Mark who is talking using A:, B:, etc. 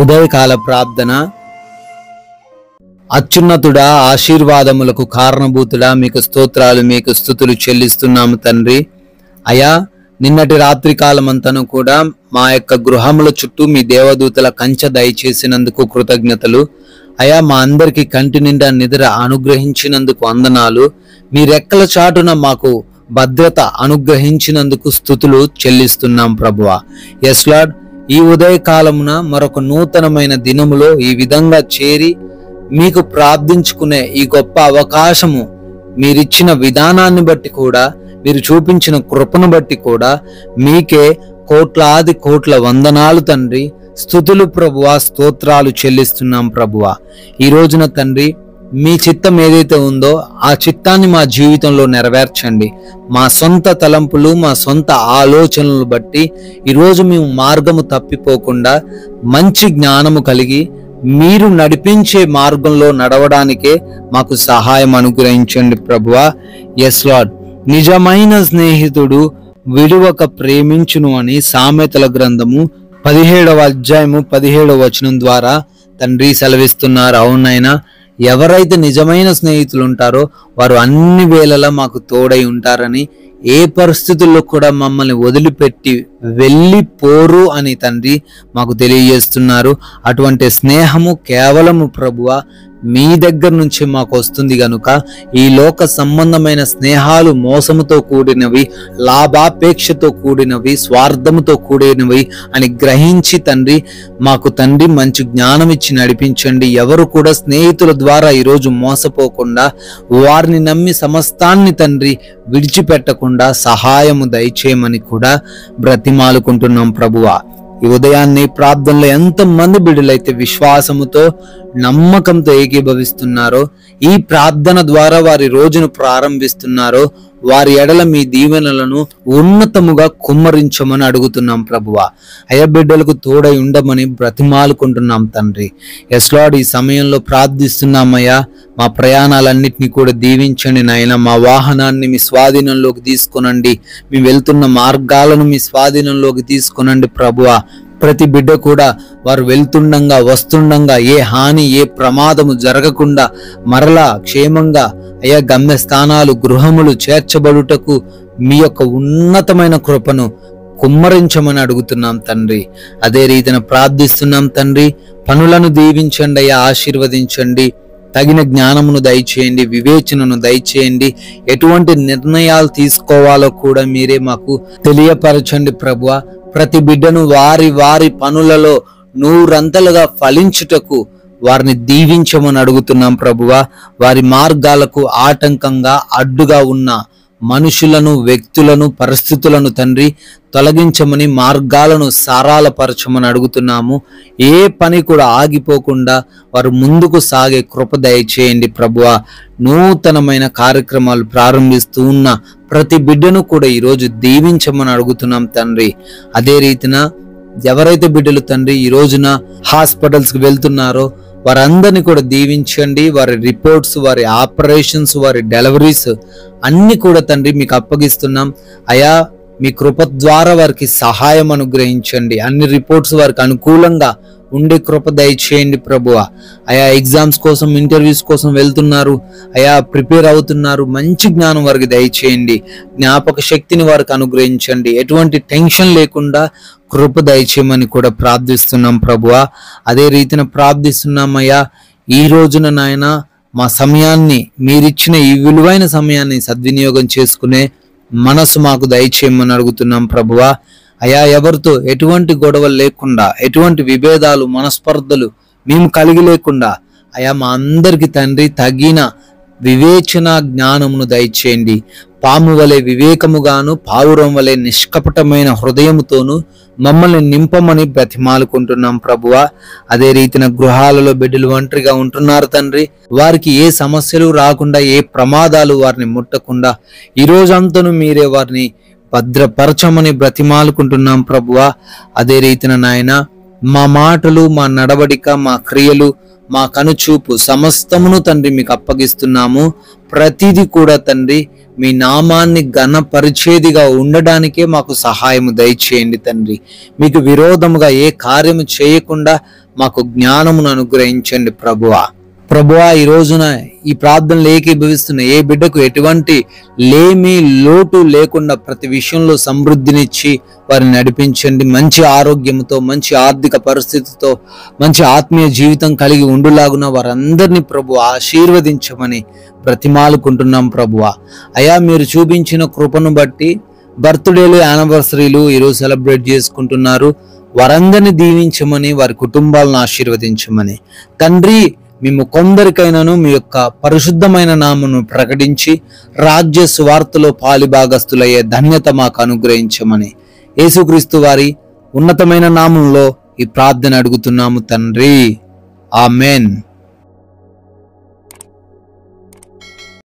A: ఉదయకాల ప్రార్థన. అత్యున్నతుడా, ఆశీర్వాదములకు కారణభూతుడా, మీకు స్తోత్రాలు, మీకు స్తుతులు చెల్లిస్తున్నాము తండ్రి. అయా, నిన్నటి రాత్రి కాలమంతను కూడా మా యొక్క గృహముల చుట్టూ మీ దేవదూతల కంచె దయచేసినందుకు కృతజ్ఞతలు. అయా, మా అందరికి కంటి నిండా నిద్ర అనుగ్రహించినందుకు వందనాలు. మీ రెక్కల చాటున మాకు భద్రత అనుగ్రహించినందుకు స్తుతులు చెల్లిస్తున్నాం ప్రభువా. ఎస్ లార్డ్, ఈ ఉదయకాలమున మరొక నూతనమైన దినములో ఈ విధంగా చేరి మీకు ప్రార్థించుకునే ఈ గొప్ప అవకాశము మీరిచ్చిన విధానాన్ని బట్టి కూడా, మీరు చూపించిన కృపను బట్టి కూడా మీకే కోట్లాది కోట్ల వందనాలు తండ్రి. స్తుతులు ప్రభువా, స్తోత్రాలు చెల్లిస్తున్నాం ప్రభువా. ఈ రోజున తండ్రి, మీ చిత్తం ఏదైతే ఉందో ఆ చిత్తాన్ని మా జీవితంలో నెరవేర్చండి. మా సొంత తలంపులు, మా సొంత ఆలోచనలు బట్టి ఈరోజు మేము మార్గము తప్పిపోకుండా మంచి జ్ఞానము కలిగి మీరు నడిపించే మార్గంలో నడవడానికే మాకు సహాయం అనుగ్రహించండి ప్రభువా. ఎస్ లార్డ్, నిజమైన స్నేహితుడు విడువక ప్రేమించును అని సామెతల గ్రంథము 17వ అధ్యాయము 17వ వచనం ద్వారా తండ్రి సెలవిస్తున్నారు. అవునైనా, ఎవరైతే నిజమైన స్నేహితులు ఉంటారో వారు అన్ని వేళలా మాకు తోడై ఉంటారని, ఏ పరిస్థితుల్లో కూడా మమ్మల్ని వదిలిపెట్టి వెళ్ళిపోరు అని తండ్రి మాకు తెలియజేస్తున్నారు. అటువంటి స్నేహము కేవలము ప్రభువా మీ దగ్గర నుంచి మాకు వస్తుంది గనుక ఈ లోక సంబంధమైన స్నేహాలు మోసముతో కూడినవి, లాభాపేక్షతో కూడినవి, స్వార్థముతో కూడినవి అని గ్రహించి తండ్రి మాకు తండ్రి మంచి జ్ఞానం ఇచ్చి నడిపించండి. ఎవరు కూడా స్నేహితుల ద్వారా ఈరోజు మోసపోకుండా, వారిని నమ్మి సమస్తాన్ని తండ్రి విడిచిపెట్టకుండా సహాయము దయచేయమని కూడా బ్రతిమాలుకుంటున్నాం ప్రభువా. ఈ ఉదయాన్నే ప్రార్థనలో ఎంతమంది బిడ్డలైతే విశ్వాసముతో, నమ్మకంతో ఏకీభవిస్తున్నారో, ఈ ప్రార్థన ద్వారా వారి రోజును ప్రారంభిస్తున్నారో, వారి ఎడల మీ దీవెనలను ఉన్నతముగా కుమ్మరించమని అడుగుతున్నాం ప్రభువా. అయ్యా, బిడ్డలకు తోడై ఉండమని బ్రతిమాలుకుంటున్నాం తండ్రి. ఎస్ లార్డ్, ఈ సమయంలో ప్రార్థిస్తున్నామయ్యా. మా ప్రయాణాలన్నింటినీ కూడా దీవించండి నాయన. మా వాహనాన్ని మీ స్వాధీనంలోకి తీసుకొనండి. మేము వెళ్తున్న మార్గాలను మీ స్వాధీనంలోకి తీసుకొనండి ప్రభువా. ప్రతి బిడ్డ కూడా వారు వెళ్తుండగా వస్తుండగా ఏ హాని, ఏ ప్రమాదము జరగకుండా మరలా క్షేమంగా అయ్యా గమ్యస్థానాలు, గృహములు చేర్చబడుటకు మీ యొక్క ఉన్నతమైన కృపను కుమ్మరించమని అడుగుతున్నాం తండ్రి. అదే రీతిన ప్రార్థిస్తున్నాం తండ్రి. పనులను దీవించండి అయ్యా, ఆశీర్వదించండి. తగిన జ్ఞానమును దయచేయండి, వివేచనను దయచేయండి. ఎటువంటి నిర్ణయాలు తీసుకోవాలో కూడా మీరే మాకు తెలియపరచండి ప్రభువా. ప్రతి బిడ్డను వారి వారి పనులలో నూరంతలుగా ఫలించుటకు వారిని దీవించమని అడుగుతున్నాం ప్రభువా. వారి మార్గాలకు ఆటంకంగా, అడ్డుగా ఉన్న మనుషులను, వ్యక్తులను, పరిస్థితులను తండ్రి తొలగించమని, మార్గాలను సారాలపరచమని అడుగుతున్నాము. ఏ పని కూడా ఆగిపోకుండా వారు ముందుకు సాగే కృప దయచేయండి ప్రభువా. నూతనమైన కార్యక్రమాలు ప్రారంభిస్తూ ఉన్న ప్రతి బిడ్డను కూడా ఈరోజు దీవించమని అడుగుతున్నాం తండ్రి. అదే రీతిన ఎవరైతే బిడ్డలు తండ్రి ఈ రోజున హాస్పిటల్స్కి వెళ్తున్నారో వారందరినీ కూడా దీవించండి. వారి రిపోర్ట్స్, వారి ఆపరేషన్స్, వారి డెలివరీస్ అన్ని కూడా తండ్రి మీకు అప్పగిస్తున్నాం. అయా, మీ కృప ద్వారా వారికి సహాయం అనుగ్రహించండి. అన్ని రిపోర్ట్స్ వారికి అనుకూలంగా ఉండే కృప దయచేయండి ప్రభువా. అయా, ఎగ్జామ్స్ కోసం, ఇంటర్వ్యూస్ కోసం వెళ్తున్నారు, అయా ప్రిపేర్ అవుతున్నారు. మంచి జ్ఞానం వారికి దయచేయండి. జ్ఞాపక శక్తిని వారికి అనుగ్రహించండి. ఎటువంటి టెన్షన్ లేకుండా కృప దయచేయమని కూడా ప్రార్థిస్తున్నాం ప్రభువా. అదే రీతిన ప్రార్థిస్తున్నామయ్యా. ఈ రోజున నాయన మా సమయాన్ని, మీరిచ్చిన ఈ విలువైన సమయాన్ని సద్వినియోగం చేసుకునే మనసు మాకు దయచేయమని అడుగుతున్నాం ప్రభువా. అయా, ఎవరితో ఎటువంటి గొడవలు లేకుండా, ఎటువంటి విభేదాలు, మనస్పర్ధలు మేము కలిగి లేకుండా అయా మా అందరికి తండ్రి తగిన వివేచన జ్ఞానమును దయచేయండి. పాము వలె వివేకముగాను, పావురం వలె నిష్కపటమైన హృదయముతోనూ మమ్మల్ని నింపమని బ్రతిమాలుకుంటున్నాం ప్రభువా. అదే రీతిన గృహాలలో బిడ్డలు ఒంటరిగా ఉంటున్నారు తండ్రి. వారికి ఏ సమస్యలు రాకుండా, ఏ ప్రమాదాలు వారిని ముట్టకుండా ఈ రోజంతను మీరే వారిని భద్రపరచమని బ్రతిమాలుకుంటున్నాం ప్రభువా. అదే రీతిన నాయన మా మాటలు, మా నడవడిక, మా క్రియలు మా కనుచూపు సమస్తమును తండ్రి మీకు అప్పగిస్తున్నాము. ప్రతిదీ కూడా తండ్రి మీ నామాన్ని ఘనపరిచేదిగా ఉండడానికే మాకు సహాయము దయచేయండి తండ్రి. మీకు విరోధముగా ఏ కార్యము చేయకుండా మాకు జ్ఞానమును అనుగ్రహించండి ప్రభువా. ఈ రోజున ఈ ప్రార్థనలు ఏకీభవిస్తున్న ఏ బిడ్డకు ఎటువంటి లేమి లోటు లేకుండా ప్రతి విషయంలో సమృద్ధినిచ్చి వారిని నడిపించండి. మంచి ఆరోగ్యంతో, మంచి ఆర్థిక పరిస్థితితో, మంచి ఆత్మీయ జీవితం కలిగి ఉండులాగున వారందరినీ ప్రభు ఆశీర్వదించమని బ్రతిమాలుకుంటున్నాం ప్రభువా. అయా, మీరు చూపించిన కృపను బట్టి బర్త్డేలు, యానివర్సరీలు ఈరోజు సెలబ్రేట్ చేసుకుంటున్నారు. వారందరినీ దీవించమని, వారి కుటుంబాలను ఆశీర్వదించమని తండ్రి, మేము కొందరికైనాను మీ యొక్క పరిశుద్ధమైన నామమును ప్రకటించి రాజ్య సువార్తలో పాలిభాగస్తులయ్యే ధన్యత మాకు అనుగ్రహించమని యేసుక్రీస్తు వారి ఉన్నతమైన నామములో ఈ ప్రార్థన అడుగుతున్నాము తండ్రి. ఆమెన్.